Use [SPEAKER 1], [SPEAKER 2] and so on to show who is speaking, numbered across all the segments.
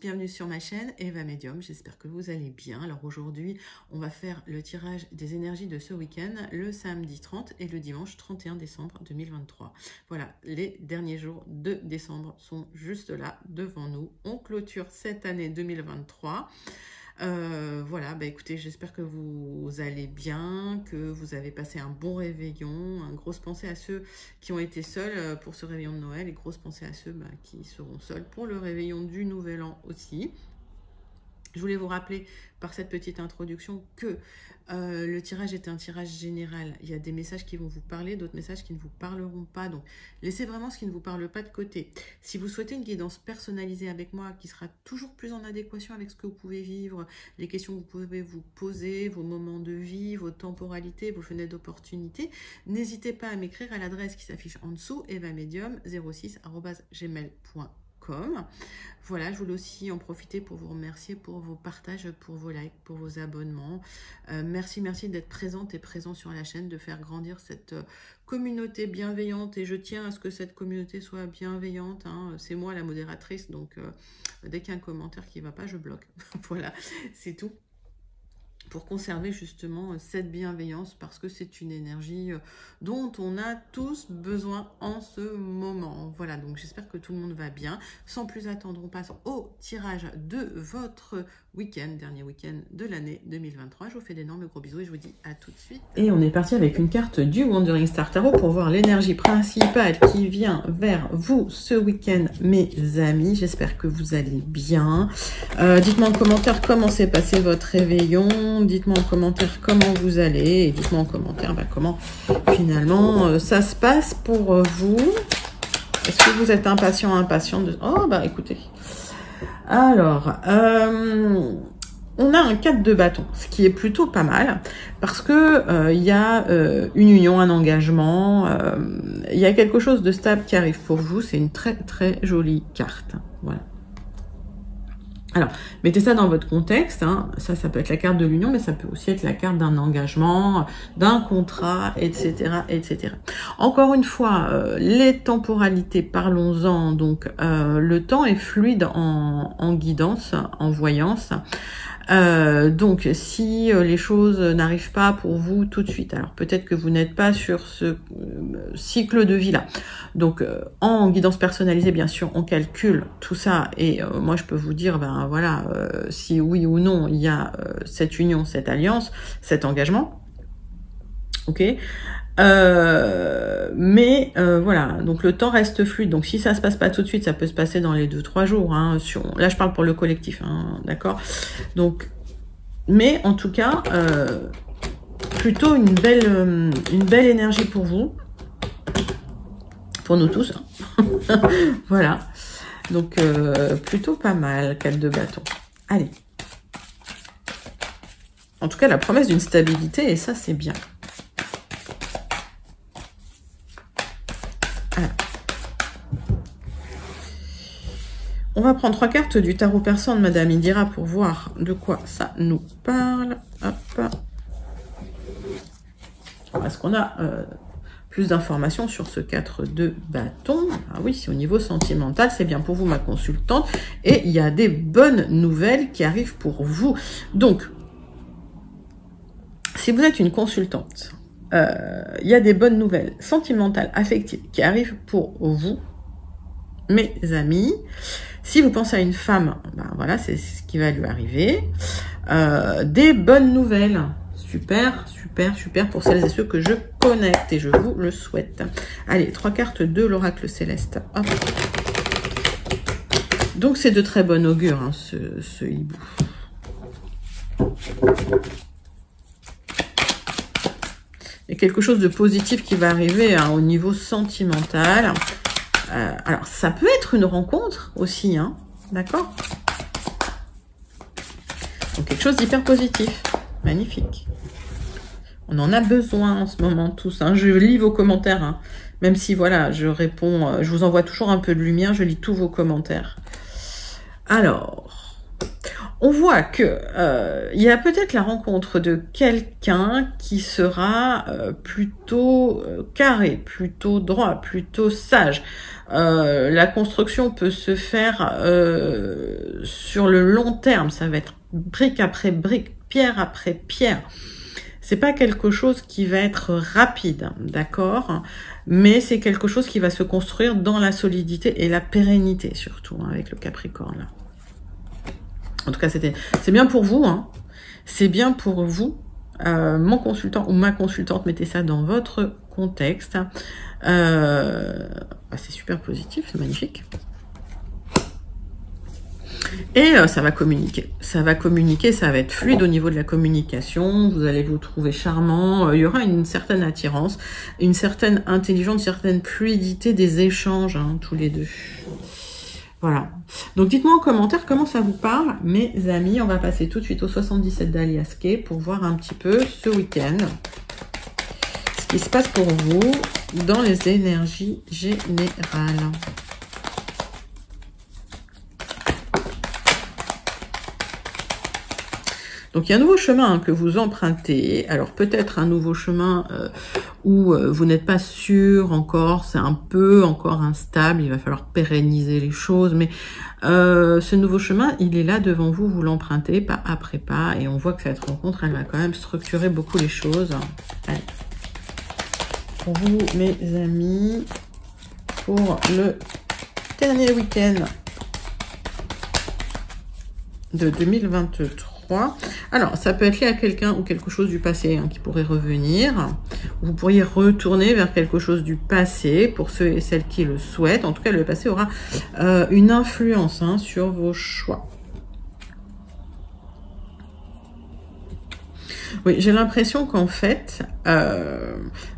[SPEAKER 1] bienvenue sur ma chaîne Eva Medium, j'espère que vous allez bien. Alors aujourd'hui, on va faire le tirage des énergies de ce week-end, le samedi 30 et le dimanche 31 décembre 2023. Voilà, les derniers jours de décembre sont juste là devant nous. On clôture cette année 2023. Voilà, bah écoutez, j'espère que vous allez bien, que vous avez passé un bon réveillon. Une grosse pensée à ceux qui ont été seuls pour ce réveillon de Noël et grosse pensée à ceux qui seront seuls pour le réveillon du Nouvel An aussi. Je voulais vous rappeler par cette petite introduction que le tirage est un tirage général. Il y a des messages qui vont vous parler, d'autres messages qui ne vous parleront pas. Donc, laissez vraiment ce qui ne vous parle pas de côté. Si vous souhaitez une guidance personnalisée avec moi qui sera toujours plus en adéquation avec ce que vous pouvez vivre, les questions que vous pouvez vous poser, vos moments de vie, vos temporalités, vos fenêtres d'opportunité, n'hésitez pas à m'écrire à l'adresse qui s'affiche en dessous, evamedium06@gmail.com. Voilà, je voulais aussi en profiter pour vous remercier pour vos partages, pour vos likes, pour vos abonnements. Merci d'être présente et présent sur la chaîne, de faire grandir cette communauté bienveillante. Et je tiens à ce que cette communauté soit bienveillante. C'est moi la modératrice, donc dès qu'il y a un commentaire qui ne va pas, je bloque. Voilà, c'est tout. Pour conserver justement cette bienveillance, parce que c'est une énergie dont on a tous besoin en ce moment. Voilà, donc j'espère que tout le monde va bien. Sans plus attendre, on passe au tirage de votre week-end, dernier week-end de l'année 2023. Je vous fais d'énormes gros bisous et je vous dis à tout de suite. Et on est parti avec une carte du Wandering Star Tarot pour voir l'énergie principale qui vient vers vous ce week-end, mes amis. J'espère que vous allez bien. Dites-moi en commentaire comment s'est passé votre réveillon. Dites-moi en commentaire comment vous allez et dites-moi en commentaire comment finalement ça se passe pour vous. Est-ce que vous êtes impatient de... Oh bah écoutez. Alors, on a un 4 de bâton, ce qui est plutôt pas mal parce que il y a une union, un engagement, il y a quelque chose de stable qui arrive pour vous. C'est une très très jolie carte. Voilà. Alors, mettez ça dans votre contexte, ça peut être la carte de l'union, mais ça peut aussi être la carte d'un engagement, d'un contrat, etc., etc. Encore une fois, les temporalités, parlons-en. Donc, le temps est fluide en guidance, en voyance. Donc, si les choses n'arrivent pas pour vous tout de suite, alors peut-être que vous n'êtes pas sur ce cycle de vie-là. Donc, en guidance personnalisée, bien sûr, on calcule tout ça et moi, je peux vous dire, voilà, si oui ou non, il y a cette union, cette alliance, cet engagement. Ok. Mais voilà, donc le temps reste fluide. Donc si ça se passe pas tout de suite, ça peut se passer dans les 2-3 jours. Là, je parle pour le collectif, d'accord. Donc, mais en tout cas, plutôt une belle énergie pour vous, pour nous tous. Voilà. Donc plutôt pas mal, 4 de bâton. Allez. En tout cas, la promesse d'une stabilité et ça, c'est bien. On va prendre 3 cartes du tarot persan de Madame Indira pour voir de quoi ça nous parle. Hop. Est-ce qu'on a plus d'informations sur ce 4 de bâton? Ah oui, c'est au niveau sentimental, c'est bien pour vous, ma consultante. Et il y a des bonnes nouvelles qui arrivent pour vous. Donc, si vous êtes une consultante, il y a des bonnes nouvelles sentimentales, affectives qui arrivent pour vous, mes amis. Si vous pensez à une femme, voilà, c'est ce qui va lui arriver. Des bonnes nouvelles. Super pour celles et ceux que je connecte et je vous le souhaite. Allez, 3 cartes de l'oracle céleste. Hop. Donc, c'est de très bon augure, ce hibou. Il y a quelque chose de positif qui va arriver au niveau sentimental. Alors, ça peut être une rencontre aussi, d'accord? Donc, quelque chose d'hyper positif. Magnifique. On en a besoin en ce moment tous. Je lis vos commentaires, même si, voilà, je réponds, je vous envoie toujours un peu de lumière, je lis tous vos commentaires. Alors, on voit que il y a peut-être la rencontre de quelqu'un qui sera plutôt carré, plutôt droit, plutôt sage. La construction peut se faire sur le long terme, ça va être brique après brique, pierre après pierre. C'est pas quelque chose qui va être rapide, d'accord? Mais c'est quelque chose qui va se construire dans la solidité et la pérennité, surtout, hein, avec le Capricorne, là. En tout cas, c'est bien pour vous, hein. C'est bien pour vous. Mon consultant ou ma consultante, mettez ça dans votre contexte. C'est super positif, c'est magnifique. Et ça va communiquer. Ça va communiquer, ça va être fluide au niveau de la communication. Vous allez vous trouver charmant. Il y aura une certaine attirance, une certaine intelligence, une certaine fluidité des échanges, hein, tous les deux. Voilà. Donc, dites-moi en commentaire comment ça vous parle, mes amis. On va passer tout de suite au 77 d'Alias Kay pour voir un petit peu ce week-end ce qui se passe pour vous dans les énergies générales. Donc, il y a un nouveau chemin que vous empruntez. Alors, peut-être un nouveau chemin où vous n'êtes pas sûr encore. C'est un peu encore instable. Il va falloir pérenniser les choses. Mais ce nouveau chemin, il est là devant vous. Vous l'empruntez pas après pas. Et on voit que cette rencontre, elle va quand même structurer beaucoup les choses. Allez. Pour vous, mes amis, pour le dernier week-end de 2023. Alors, ça peut être lié à quelqu'un ou quelque chose du passé hein, qui pourrait revenir. Vous pourriez retourner vers quelque chose du passé pour ceux et celles qui le souhaitent. En tout cas, le passé aura une influence hein, sur vos choix. Oui, j'ai l'impression qu'en fait,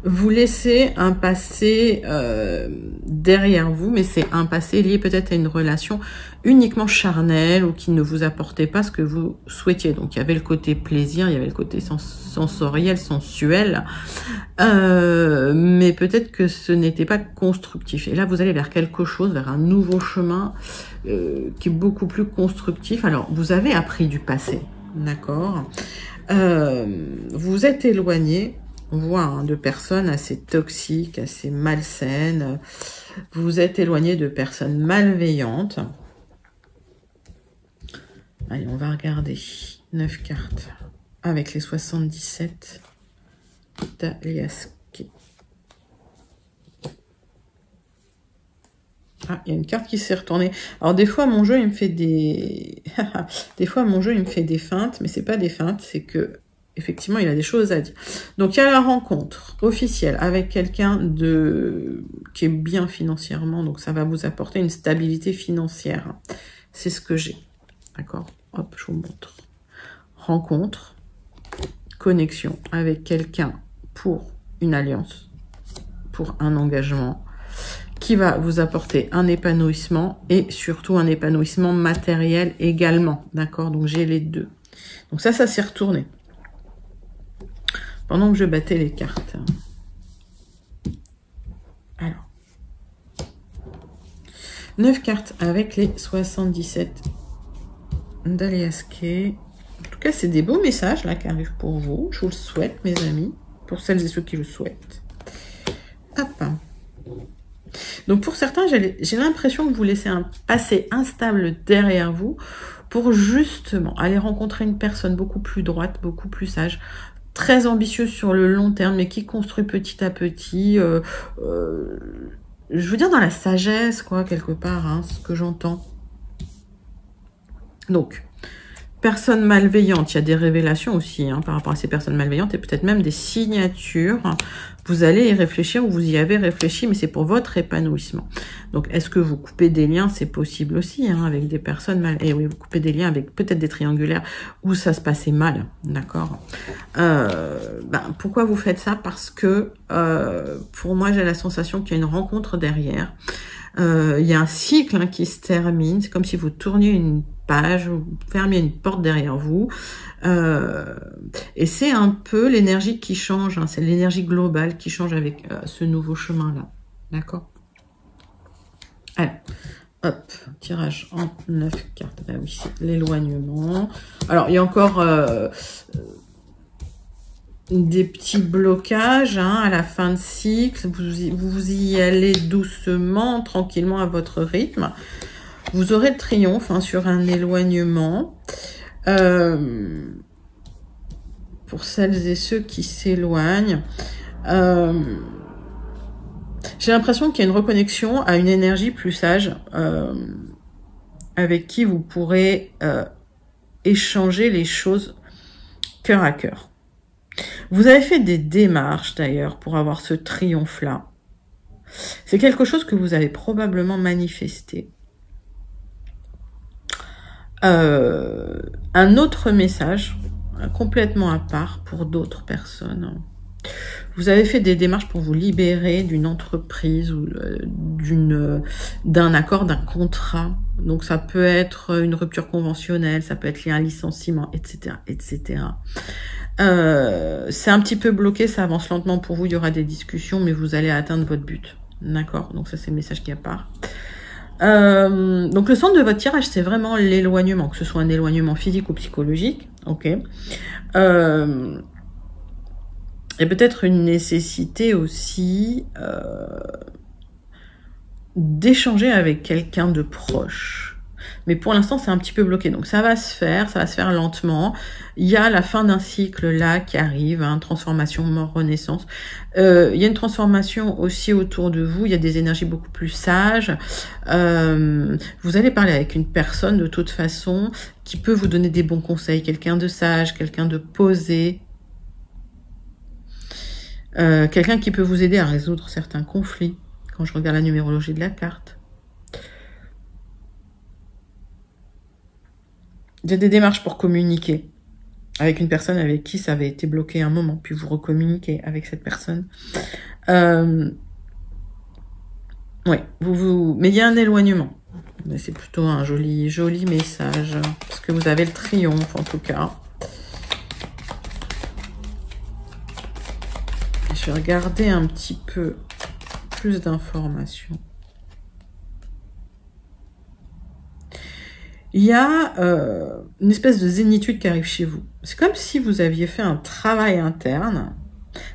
[SPEAKER 1] vous laissez un passé derrière vous, mais c'est un passé lié peut-être à une relation uniquement charnelle ou qui ne vous apportait pas ce que vous souhaitiez. Donc, il y avait le côté plaisir, il y avait le côté sensoriel, sensuel, mais peut-être que ce n'était pas constructif. Et là, vous allez vers quelque chose, vers un nouveau chemin qui est beaucoup plus constructif. Alors, vous avez appris du passé, d'accord ? Vous êtes éloigné, on voit, hein, de personnes assez toxiques, assez malsaines. Vous êtes éloigné de personnes malveillantes. Allez, on va regarder 9 cartes avec les 77 d'Alias Kay. Ah, il y a une carte qui s'est retournée. Alors, des fois, mon jeu, il me fait des... des fois, mon jeu, il me fait des feintes, mais c'est pas des feintes, c'est que, effectivement, il a des choses à dire. Donc, il y a la rencontre officielle avec quelqu'un qui est bien financièrement, donc ça va vous apporter une stabilité financière. C'est ce que j'ai. D'accord? Hop, je vous montre. Rencontre, connexion avec quelqu'un pour une alliance, pour un engagement, qui va vous apporter un épanouissement et surtout un épanouissement matériel également. D'accord? Donc, j'ai les deux. Donc, ça s'est retourné. Pendant que je battais les cartes. Alors. 9 cartes avec les 77 d'Alias Kay. En tout cas, c'est des beaux messages là qui arrivent pour vous. Je vous le souhaite, mes amis. Pour celles et ceux qui le souhaitent. Hop. Donc, pour certains, j'ai l'impression que vous laissez un passé instable derrière vous pour justement aller rencontrer une personne beaucoup plus droite, beaucoup plus sage, très ambitieuse sur le long terme, mais qui construit petit à petit, je veux dire dans la sagesse, quoi, quelque part, hein, ce que j'entends. Donc, personnes malveillantes, il y a des révélations aussi hein, par rapport à ces personnes malveillantes et peut-être même des signatures. Vous allez y réfléchir ou vous y avez réfléchi, mais c'est pour votre épanouissement. Donc, est-ce que vous coupez des liens? C'est possible aussi hein, avec des personnes mal... Et oui, vous coupez des liens avec peut-être des triangulaires où ça se passait mal, d'accord? Pourquoi vous faites ça? Parce que pour moi, j'ai la sensation qu'il y a une rencontre derrière. Il y a un cycle hein, qui se termine. C'est comme si vous tourniez une page, vous fermiez une porte derrière vous. Et c'est un peu l'énergie qui change. Hein, c'est l'énergie globale qui change avec ce nouveau chemin-là. D'accord? Alors, Hop, tirage en 9 cartes. Ben oui, c'est l'éloignement. Alors, il y a encore des petits blocages hein, à la fin de cycle. Vous y allez doucement, tranquillement à votre rythme. Vous aurez le triomphe hein, sur un éloignement. Pour celles et ceux qui s'éloignent. J'ai l'impression qu'il y a une reconnexion à une énergie plus sage avec qui vous pourrez échanger les choses cœur à cœur. Vous avez fait des démarches d'ailleurs pour avoir ce triomphe-là. C'est quelque chose que vous avez probablement manifesté. Un autre message complètement à part pour d'autres personnes. Vous avez fait des démarches pour vous libérer d'une entreprise ou d'un accord, d'un contrat. Donc ça peut être une rupture conventionnelle, ça peut être lié à un licenciement, etc., etc. C'est un petit peu bloqué, ça avance lentement pour vous. Il y aura des discussions, mais vous allez atteindre votre but. D'accord? Donc ça c'est le message qui est à part. Donc le centre de votre tirage, c'est vraiment l'éloignement, que ce soit un éloignement physique ou psychologique. Ok. Et peut-être une nécessité aussi d'échanger avec quelqu'un de proche. Mais pour l'instant, c'est un petit peu bloqué. Donc ça va se faire lentement. Il y a la fin d'un cycle là qui arrive, hein, transformation, mort, renaissance. Il y a une transformation aussi autour de vous. Il y a des énergies beaucoup plus sages. Vous allez parler avec une personne de toute façon qui peut vous donner des bons conseils. Quelqu'un de sage, quelqu'un de posé. Quelqu'un qui peut vous aider à résoudre certains conflits. Quand je regarde la numérologie de la carte. Il y a des démarches pour communiquer avec une personne avec qui ça avait été bloqué un moment, puis vous recommuniquez avec cette personne. Ouais, mais il y a un éloignement. Mais c'est plutôt un joli message, parce que vous avez le triomphe en tout cas. Je vais regarder un petit peu plus d'informations. Il y a une espèce de zénitude qui arrive chez vous. C'est comme si vous aviez fait un travail interne.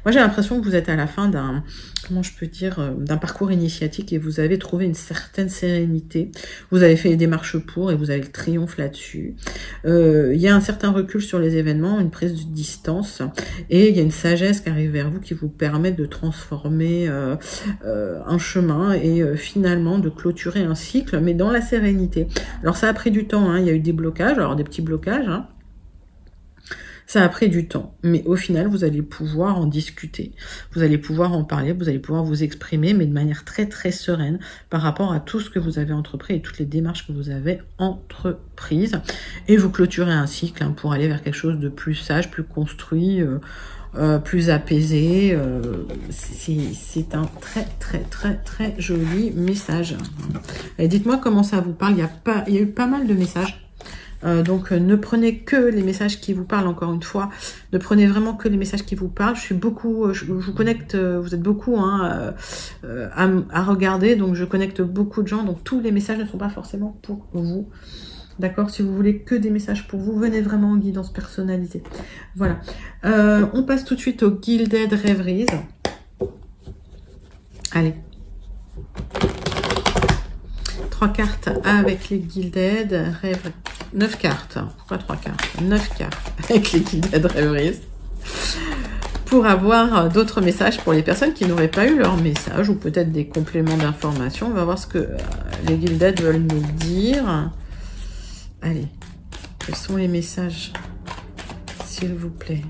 [SPEAKER 1] Moi, j'ai l'impression que vous êtes à la fin d'un, comment je peux dire, d'un parcours initiatique et vous avez trouvé une certaine sérénité. Vous avez fait les démarches pour et vous avez le triomphe là-dessus. Il y a un certain recul sur les événements, une prise de distance et il y a une sagesse qui arrive vers vous qui vous permet de transformer un chemin et finalement de clôturer un cycle, mais dans la sérénité. Alors, ça a pris du temps, hein. Il y a eu des blocages, alors des petits blocages, hein. Ça a pris du temps, mais au final, vous allez pouvoir en discuter. Vous allez pouvoir en parler, vous allez pouvoir vous exprimer, mais de manière très très sereine par rapport à tout ce que vous avez entrepris et toutes les démarches que vous avez entreprises. Et vous clôturez un cycle hein, pour aller vers quelque chose de plus sage, plus construit, plus apaisé. C'est un très très très très joli message. Et dites-moi comment ça vous parle. Il y a eu pas mal de messages. Donc ne prenez que les messages qui vous parlent, encore une fois, ne prenez vraiment que les messages qui vous parlent. Je vous connecte, vous êtes beaucoup hein, à regarder, donc je connecte beaucoup de gens, donc tous les messages ne sont pas forcément pour vous. D'accord? Si vous voulez que des messages pour vous, venez vraiment en guidance personnalisée. Voilà. On passe tout de suite au Gilded Rêveries. Allez. 3 cartes avec les Gilded Rêveries. 9 cartes. Pourquoi 3 cartes? 9 cartes avec les Gilded Rêveries. Pour avoir d'autres messages pour les personnes qui n'auraient pas eu leur message ou peut-être des compléments d'information. On va voir ce que les Gilded veulent nous dire. Allez. Quels sont les messages? S'il vous plaît.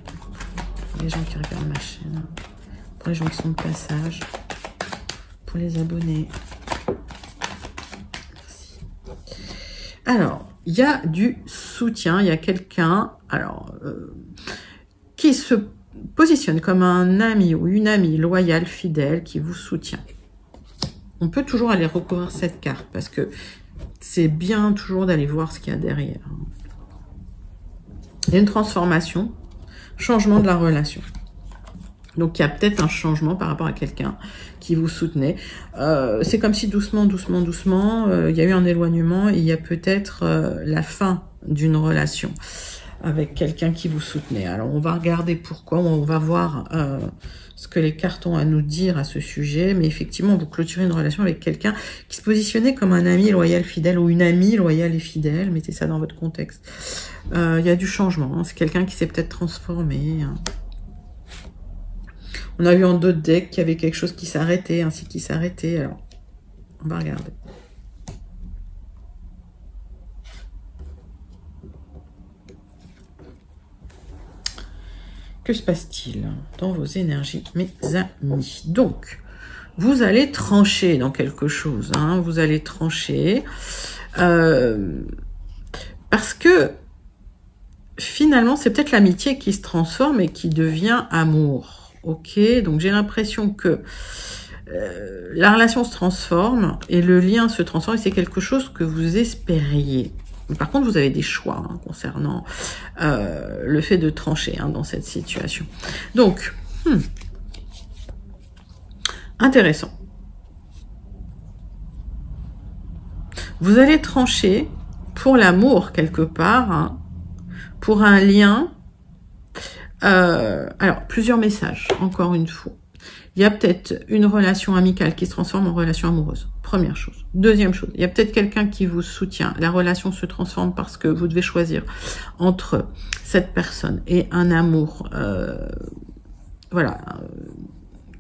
[SPEAKER 1] Pour les gens qui regardent ma chaîne. Pour les gens qui sont de passage. Pour les abonnés. Merci. Alors. Il y a du soutien, il y a quelqu'un qui se positionne comme un ami ou une amie loyale, fidèle, qui vous soutient. On peut toujours aller recouvrir cette carte parce que c'est bien toujours d'aller voir ce qu'il y a derrière. Il y a une transformation, changement de la relation. Donc, il y a peut-être un changement par rapport à quelqu'un qui vous soutenait. C'est comme si doucement, doucement, doucement, il y a eu un éloignement et il y a peut-être la fin d'une relation avec quelqu'un qui vous soutenait. Alors, on va regarder pourquoi, on va voir ce que les cartes ont à nous dire à ce sujet, mais effectivement, vous clôturez une relation avec quelqu'un qui se positionnait comme un ami loyal, fidèle, ou une amie loyale et fidèle, mettez ça dans votre contexte. Il y a du changement, hein. C'est quelqu'un qui s'est peut-être transformé, hein. On a vu en d'autres decks qu'il y avait quelque chose qui s'arrêtait, ainsi qui s'arrêtait. Alors, on va regarder. Que se passe-t-il dans vos énergies, mes amis? Donc, vous allez trancher dans quelque chose. Hein, vous allez trancher. Parce que, finalement, c'est peut-être l'amitié qui se transforme et qui devient amour. Ok, donc j'ai l'impression que la relation se transforme et le lien se transforme et c'est quelque chose que vous espériez. Par contre, vous avez des choix hein, concernant le fait de trancher hein, dans cette situation. Donc, intéressant. Vous allez trancher pour l'amour quelque part, hein, pour un lien. Alors, plusieurs messages, encore une fois. Il y a peut-être une relation amicale qui se transforme en relation amoureuse. Première chose. Deuxième chose, il y a peut-être quelqu'un qui vous soutient. La relation se transforme parce que vous devez choisir entre cette personne et un amour, voilà,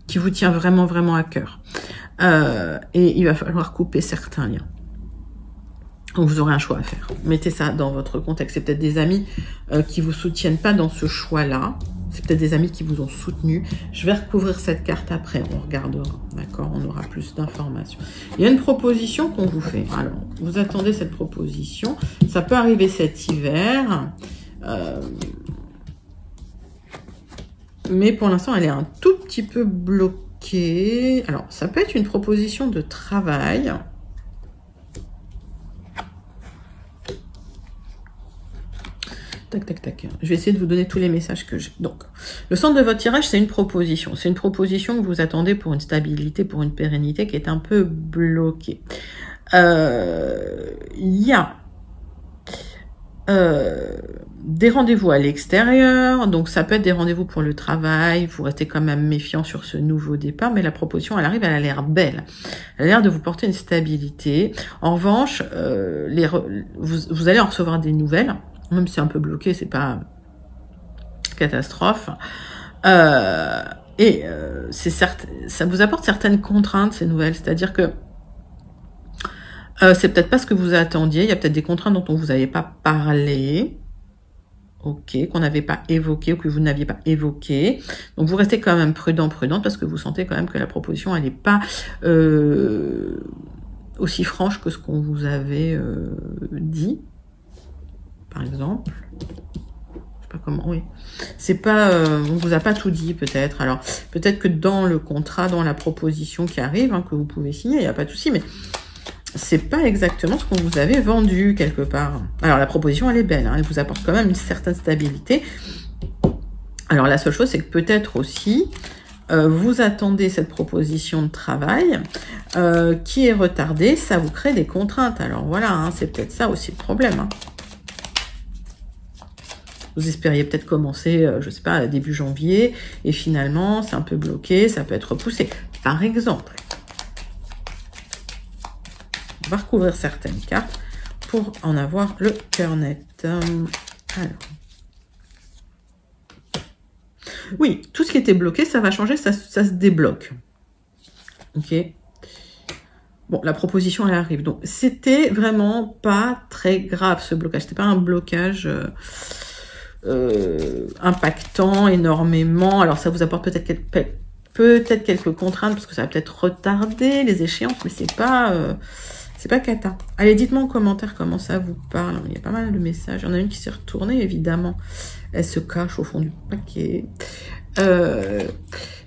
[SPEAKER 1] qui vous tient vraiment, vraiment à cœur. Et il va falloir couper certains liens. Donc, vous aurez un choix à faire. Mettez ça dans votre contexte. C'est peut-être des amis qui vous soutiennent pas dans ce choix-là. C'est peut-être des amis qui vous ont soutenu. Je vais recouvrir cette carte après. On regardera. D'accord? On aura plus d'informations. Il y a une proposition qu'on vous fait. Alors, vous attendez cette proposition. Ça peut arriver cet hiver. Mais pour l'instant, elle est un tout petit peu bloquée. Alors, ça peut être une proposition de travail. Tac, tac, tac. Je vais essayer de vous donner tous les messages que j'ai. Donc, le centre de votre tirage, c'est une proposition. C'est une proposition que vous attendez pour une stabilité, pour une pérennité qui est un peu bloquée. Il y a des rendez-vous à l'extérieur. Donc, ça peut être des rendez-vous pour le travail. Vous restez quand même méfiant sur ce nouveau départ. Mais la proposition, elle arrive, elle a l'air belle. Elle a l'air de vous porter une stabilité. En revanche, vous allez en recevoir des nouvelles. Même si c'est un peu bloqué, c'est pas catastrophe. C'est certes, ça vous apporte certaines contraintes, ces nouvelles. C'est-à-dire que c'est peut-être pas ce que vous attendiez. Il y a peut-être des contraintes dont on vous avait pas parlé. Ok, qu'on n'avait pas évoqué ou que vous n'aviez pas évoqué. Donc, vous restez quand même prudente, parce que vous sentez quand même que la proposition, elle n'est pas aussi franche que ce qu'on vous avait dit. Par exemple, je sais pas comment, oui. C'est pas, on vous a pas tout dit peut-être. Alors, peut-être que dans le contrat, dans la proposition qui arrive, hein, que vous pouvez signer, il n'y a pas de souci, mais c'est pas exactement ce qu'on vous avait vendu quelque part. Alors, la proposition, elle est belle, hein, elle vous apporte quand même une certaine stabilité. Alors, la seule chose, c'est que peut-être aussi, vous attendez cette proposition de travail qui est retardée, ça vous crée des contraintes. Alors, voilà, hein, c'est peut-être ça aussi le problème, hein. Vous espériez peut-être commencer, je sais pas, début janvier, et finalement, c'est un peu bloqué, ça peut être repoussé. Par exemple, on va recouvrir certaines cartes pour en avoir le cœur net. Alors. Oui, tout ce qui était bloqué, ça va changer, ça se débloque. Ok. Bon, la proposition, elle arrive. Donc, c'était vraiment pas très grave, ce blocage. C'était pas un blocage... impactant énormément. Alors ça vous apporte peut-être quelques contraintes parce que ça va peut-être retarder les échéances, mais c'est pas cata. Allez, dites-moi en commentaire comment ça vous parle. Il y a pas mal de messages. Il y en a une qui s'est retournée, évidemment. Elle se cache au fond du paquet.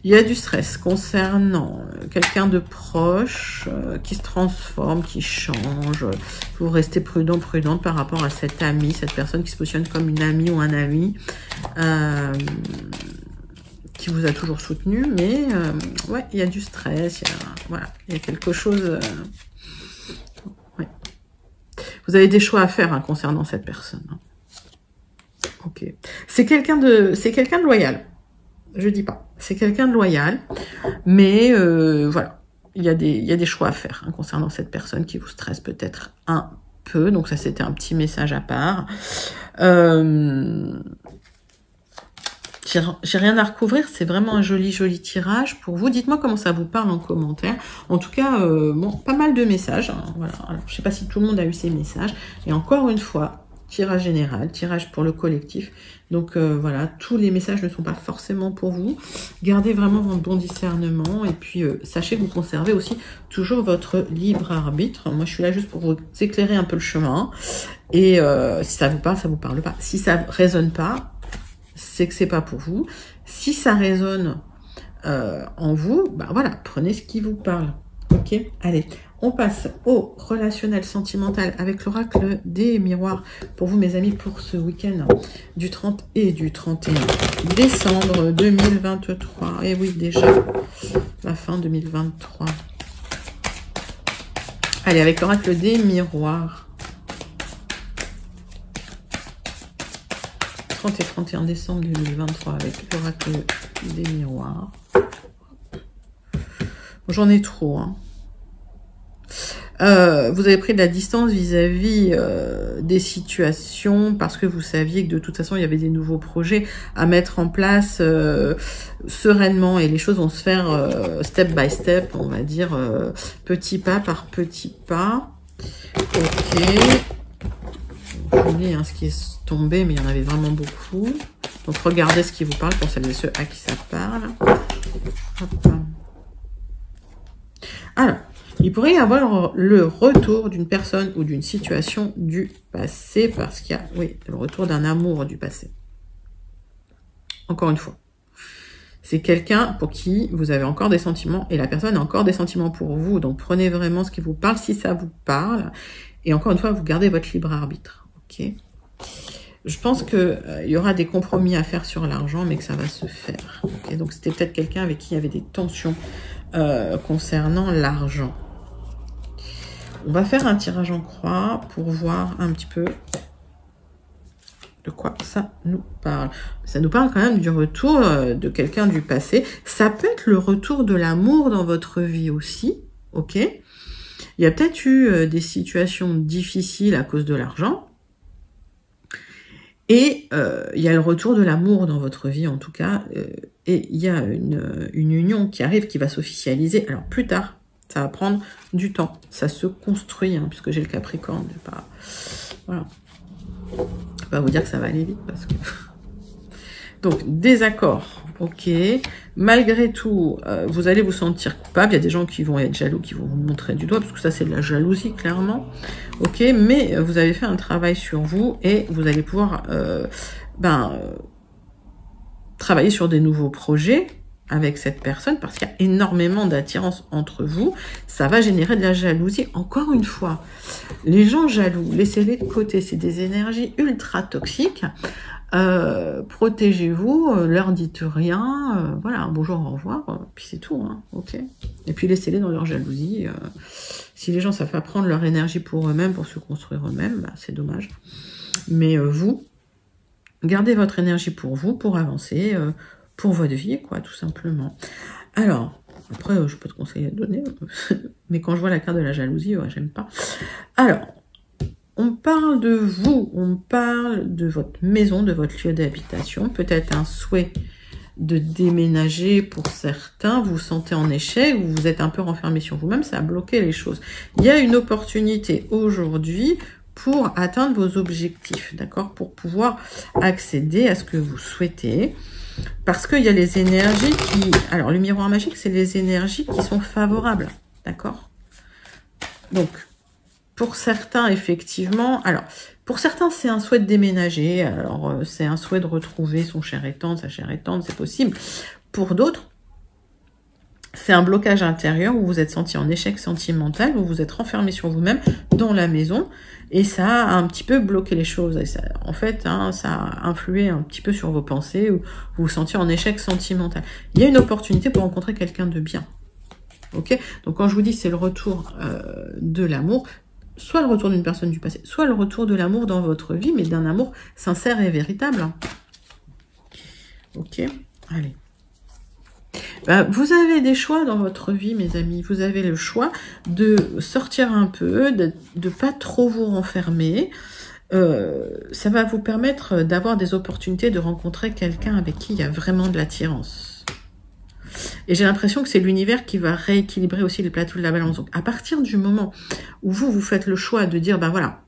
[SPEAKER 1] Il y a du stress concernant quelqu'un de proche qui se transforme, qui change. Vous restez prudente par rapport à cet ami, cette personne qui se positionne comme une amie ou un ami, qui vous a toujours soutenu, mais ouais, il y a du stress, voilà, il y a quelque chose... ouais. Vous avez des choix à faire hein, concernant cette personne. Hein. Ok. C'est quelqu'un de loyal. Je dis pas. C'est quelqu'un de loyal, mais voilà. Il y a des choix à faire hein, concernant cette personne qui vous stresse peut-être un peu. Donc ça, c'était un petit message à part. J'ai rien à recouvrir, c'est vraiment un joli tirage pour vous. Dites-moi comment ça vous parle en commentaire. En tout cas, bon, pas mal de messages. Hein, voilà. Alors, je sais pas si tout le monde a eu ces messages. Et encore une fois, tirage général, tirage pour le collectif. Donc voilà, tous les messages ne sont pas forcément pour vous. Gardez vraiment votre bon discernement. Et puis, sachez que vous conservez aussi toujours votre libre arbitre. Moi, je suis là juste pour vous éclairer un peu le chemin. Et si ça vous parle, ça vous parle pas. Si ça résonne pas, c'est que c'est pas pour vous. Si ça résonne en vous, bah voilà, prenez ce qui vous parle. Ok, allez, on passe au relationnel sentimental avec l'oracle des miroirs pour vous, mes amis, pour ce week-end du 30 et du 31 décembre 2023. Et oui, déjà, la fin 2023. Allez, avec l'oracle des miroirs. 30 et 31 décembre 2023 avec l'oracle des miroirs. J'en ai trop. Hein. Vous avez pris de la distance vis-à-vis des situations parce que vous saviez que de toute façon, il y avait des nouveaux projets à mettre en place sereinement et les choses vont se faire step by step, on va dire petit pas par petit pas. Ok. J'oublie hein, ce qui est tombé, mais il y en avait vraiment beaucoup. Donc, regardez ce qui vous parle pour celles et ceux à qui ça parle. Hop. Alors, il pourrait y avoir le retour d'une personne ou d'une situation du passé, parce qu'il y a, oui, le retour d'un amour du passé. Encore une fois. C'est quelqu'un pour qui vous avez encore des sentiments, et la personne a encore des sentiments pour vous. Donc, prenez vraiment ce qui vous parle, si ça vous parle. Et encore une fois, vous gardez votre libre arbitre. Ok. Je pense qu'il y aura des compromis à faire sur l'argent, mais que ça va se faire. Okay, donc, c'était peut-être quelqu'un avec qui il y avait des tensions concernant l'argent. On va faire un tirage en croix pour voir un petit peu de quoi ça nous parle. Ça nous parle quand même du retour de quelqu'un du passé. Ça peut être le retour de l'amour dans votre vie aussi. Ok. Il y a peut-être eu des situations difficiles à cause de l'argent. Et il y a le retour de l'amour dans votre vie, en tout cas. Et il y a une union qui arrive, qui va s'officialiser. Alors, plus tard, ça va prendre du temps. Ça se construit, hein, puisque j'ai le Capricorne. Pas... Voilà. Je ne vais pas vous dire que ça va aller vite, parce que... Donc, désaccord. Ok. Malgré tout, vous allez vous sentir coupable. Il y a des gens qui vont être jaloux, qui vont vous montrer du doigt, parce que ça, c'est de la jalousie, clairement. Ok. Mais vous avez fait un travail sur vous et vous allez pouvoir travailler sur des nouveaux projets avec cette personne, parce qu'il y a énormément d'attirance entre vous. Ça va générer de la jalousie. Encore une fois, les gens jaloux, laissez-les de côté. C'est des énergies ultra toxiques. Protégez-vous, leur dites rien, voilà, bonjour, au revoir, puis c'est tout, hein, ok. Et puis laissez-les dans leur jalousie. Si les gens savent pas prendre leur énergie pour eux-mêmes, pour se construire eux-mêmes, bah, c'est dommage. Mais vous, gardez votre énergie pour vous, pour avancer, pour votre vie, quoi, tout simplement. Alors, après, je peux te conseiller de donner, mais quand je vois la carte de la jalousie, ouais, j'aime pas. Alors, on parle de vous, on parle de votre maison, de votre lieu d'habitation, peut-être un souhait de déménager pour certains, vous vous sentez en échec, vous vous êtes un peu renfermé sur vous-même, ça a bloqué les choses. Il y a une opportunité aujourd'hui pour atteindre vos objectifs, d'accord, pour pouvoir accéder à ce que vous souhaitez, parce qu'il y a les énergies qui... Alors, le miroir magique, c'est les énergies qui sont favorables, d'accord. Donc, pour certains, effectivement, alors, pour certains, c'est un souhait de déménager, alors c'est un souhait de retrouver son cher et tendre, sa chère et tendre, c'est possible. Pour d'autres, c'est un blocage intérieur où vous êtes senti en échec sentimental, où vous êtes renfermé sur vous-même dans la maison, et ça a un petit peu bloqué les choses. Et ça, en fait, hein, ça a influé un petit peu sur vos pensées, où vous vous sentiez en échec sentimental. Il y a une opportunité pour rencontrer quelqu'un de bien. Ok? Donc quand je vous dis c'est le retour de l'amour, soit le retour d'une personne du passé, soit le retour de l'amour dans votre vie, mais d'un amour sincère et véritable. Ok? Allez. Vous avez des choix dans votre vie, mes amis. Vous avez le choix de sortir un peu, de ne pas trop vous renfermer. Ça va vous permettre d'avoir des opportunités de rencontrer quelqu'un avec qui il y a vraiment de l'attirance. Et j'ai l'impression que c'est l'univers qui va rééquilibrer aussi le plateau de la balance. Donc, à partir du moment où vous faites le choix de dire, ben voilà,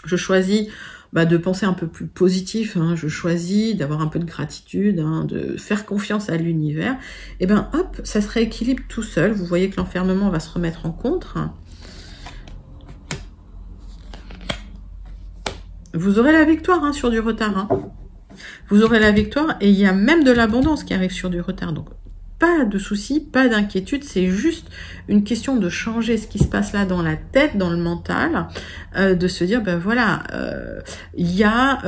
[SPEAKER 1] je choisis de penser un peu plus positif, hein, je choisis d'avoir un peu de gratitude, hein, de faire confiance à l'univers, et ben hop, ça se rééquilibre tout seul. Vous voyez que l'enfermement va se remettre en contre. Vous aurez la victoire hein, sur du retard. Hein. Vous aurez la victoire et il y a même de l'abondance qui arrive sur du retard. Donc, pas de soucis, pas d'inquiétude. C'est juste une question de changer ce qui se passe là dans la tête, dans le mental, de se dire, ben voilà, il y a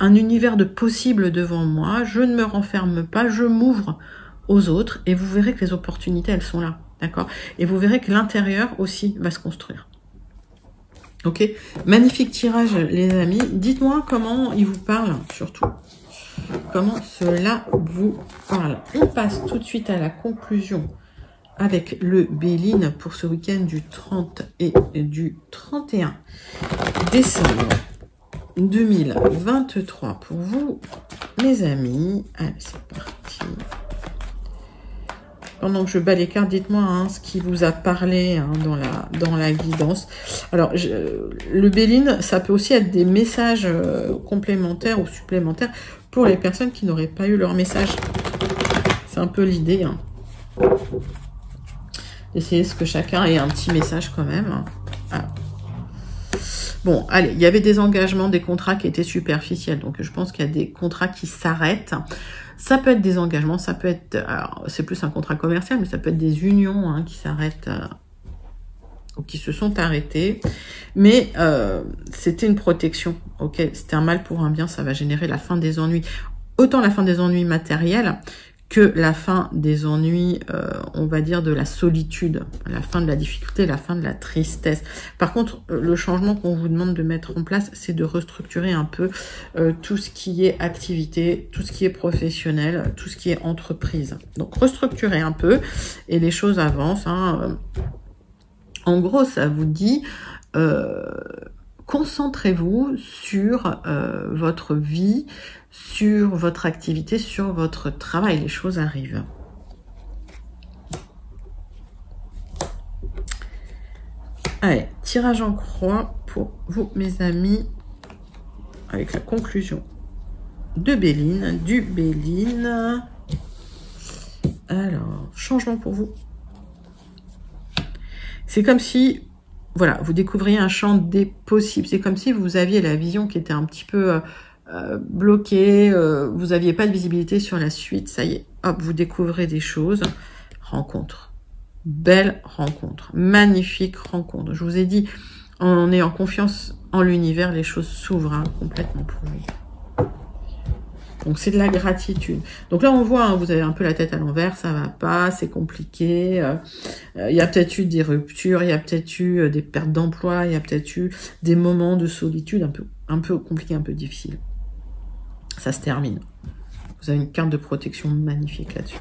[SPEAKER 1] un univers de possibles devant moi. Je ne me renferme pas, je m'ouvre aux autres et vous verrez que les opportunités, elles sont là. D'accord? Et vous verrez que l'intérieur aussi va se construire. Ok, magnifique tirage les amis. Dites-moi comment il vous parle surtout. Comment cela vous parle. On passe tout de suite à la conclusion avec le Béline pour ce week-end du 30 et du 31 décembre 2023 pour vous mes amis. Allez, c'est parti. Pendant que je bats les cartes, dites-moi hein, ce qui vous a parlé hein, dans la guidance. Alors, le Béline, ça peut aussi être des messages complémentaires ou supplémentaires pour les personnes qui n'auraient pas eu leur message. C'est un peu l'idée. Hein. D'essayer ce que chacun ait un petit message quand même. Hein. Voilà. Bon, allez, il y avait des engagements, des contrats qui étaient superficiels. Donc, je pense qu'il y a des contrats qui s'arrêtent. Ça peut être des engagements, ça peut être, alors c'est plus un contrat commercial, mais ça peut être des unions hein, qui s'arrêtent ou qui se sont arrêtées. Mais c'était une protection, ok? C'était un mal pour un bien, ça va générer la fin des ennuis. Autant la fin des ennuis matériels que la fin des ennuis, on va dire, de la solitude, la fin de la difficulté, la fin de la tristesse. Par contre, le changement qu'on vous demande de mettre en place, c'est de restructurer un peu tout ce qui est activité, tout ce qui est professionnel, tout ce qui est entreprise. Donc, restructurer un peu et les choses avancent. Hein. En gros, ça vous dit... concentrez-vous sur votre vie, sur votre activité, sur votre travail. Les choses arrivent. Allez, tirage en croix pour vous, mes amis, avec la conclusion de Béline, du Béline. Alors, changement pour vous. C'est comme si... Voilà, vous découvriez un champ des possibles. C'est comme si vous aviez la vision qui était un petit peu bloquée. Vous n'aviez pas de visibilité sur la suite. Ça y est, hop, vous découvrez des choses. Rencontre. Belle rencontre. Magnifique rencontre. Je vous ai dit, en ayant confiance en l'univers, les choses s'ouvrent hein, complètement pour vous. Donc, c'est de la gratitude. Donc là, on voit, hein, vous avez un peu la tête à l'envers, ça va pas, c'est compliqué. Il y a peut-être eu des ruptures, il y a peut-être eu des pertes d'emploi, il y a peut-être eu des moments de solitude un peu compliqués, un peu difficiles. Ça se termine. Vous avez une carte de protection magnifique là-dessus.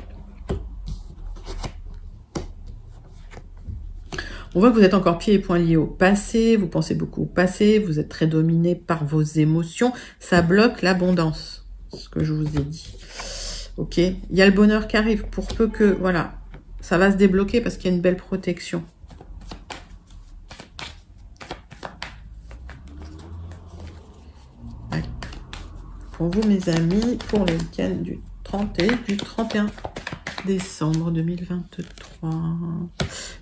[SPEAKER 1] On voit que vous êtes encore pieds et poings liés au passé, vous pensez beaucoup au passé, vous êtes très dominé par vos émotions. Ça bloque l'abondance. Ce que je vous ai dit. Ok, il y a le bonheur qui arrive pour peu que, voilà, ça va se débloquer parce qu'il y a une belle protection. Allez. Pour vous, mes amis, pour le week-end du 30 et du 31 décembre 2023.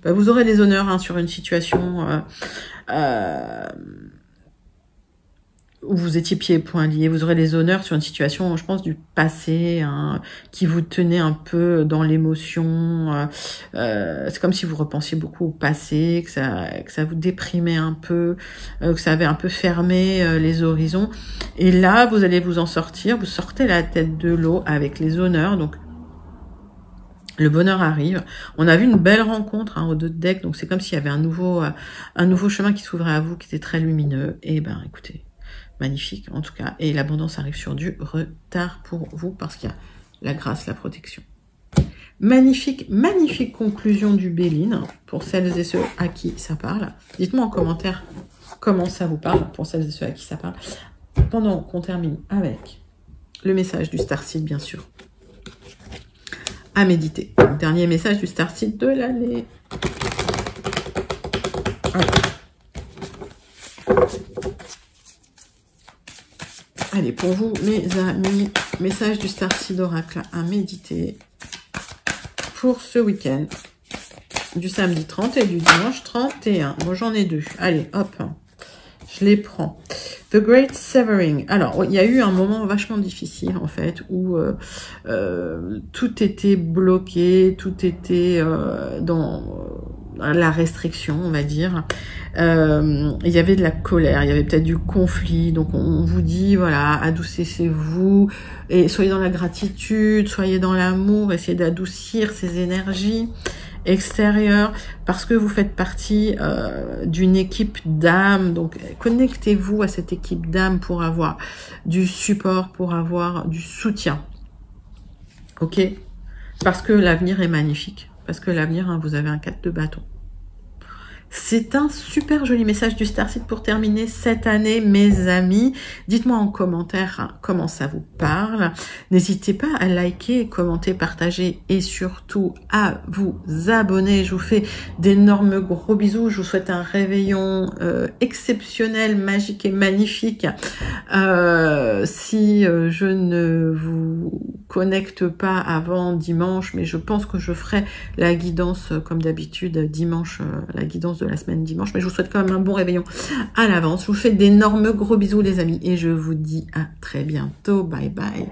[SPEAKER 1] Vous aurez les honneurs hein, sur une situation... où vous étiez pieds et poings liés. Vous aurez les honneurs sur une situation, je pense, du passé, hein, qui vous tenait un peu dans l'émotion. C'est comme si vous repensiez beaucoup au passé, que ça vous déprimait un peu, que ça avait un peu fermé les horizons. Et là, vous allez vous en sortir. Vous sortez la tête de l'eau avec les honneurs. Donc, le bonheur arrive. On a vu une belle rencontre, hein, au dos de deck. Donc, c'est comme s'il y avait un nouveau chemin qui s'ouvrait à vous, qui était très lumineux. Et ben, écoutez, magnifique en tout cas. Et l'abondance arrive sur du retard pour vous parce qu'il y a la grâce, la protection. Magnifique, magnifique conclusion du Béline pour celles et ceux à qui ça parle. Dites-moi en commentaire comment ça vous parle pour celles et ceux à qui ça parle. Pendant qu'on termine avec le message du Starseed, bien sûr, à méditer. Dernier message du Starseed de l'année. Allez, pour vous, mes amis, message du Starseed Oracle à méditer pour ce week-end, du samedi 30 et du dimanche 31. Bon, j'en ai deux. Allez, hop, je les prends. The Great Severing. Alors, il y a eu un moment vachement difficile, en fait, où tout était bloqué, tout était dans la restriction, on va dire. Il y avait de la colère, il y avait peut-être du conflit. Donc, on vous dit, voilà, adoucissez-vous et soyez dans la gratitude, soyez dans l'amour, essayez d'adoucir ces énergies extérieures parce que vous faites partie d'une équipe d'âme. Donc, connectez-vous à cette équipe d'âme pour avoir du support, pour avoir du soutien. Ok? Parce que l'avenir est magnifique. Parce que l'avenir, hein, vous avez un 4 de bâton. C'est un super joli message du Starseed pour terminer cette année, mes amis. Dites-moi en commentaire, hein, comment ça vous parle. N'hésitez pas à liker, commenter, partager et surtout à vous abonner. Je vous fais d'énormes gros bisous. Je vous souhaite un réveillon exceptionnel, magique et magnifique. Si je ne vous connecte pas avant dimanche, mais je pense que je ferai la guidance comme d'habitude dimanche, la guidance de la semaine dimanche, mais je vous souhaite quand même un bon réveillon à l'avance. Je vous fais d'énormes gros bisous les amis et je vous dis à très bientôt. Bye bye.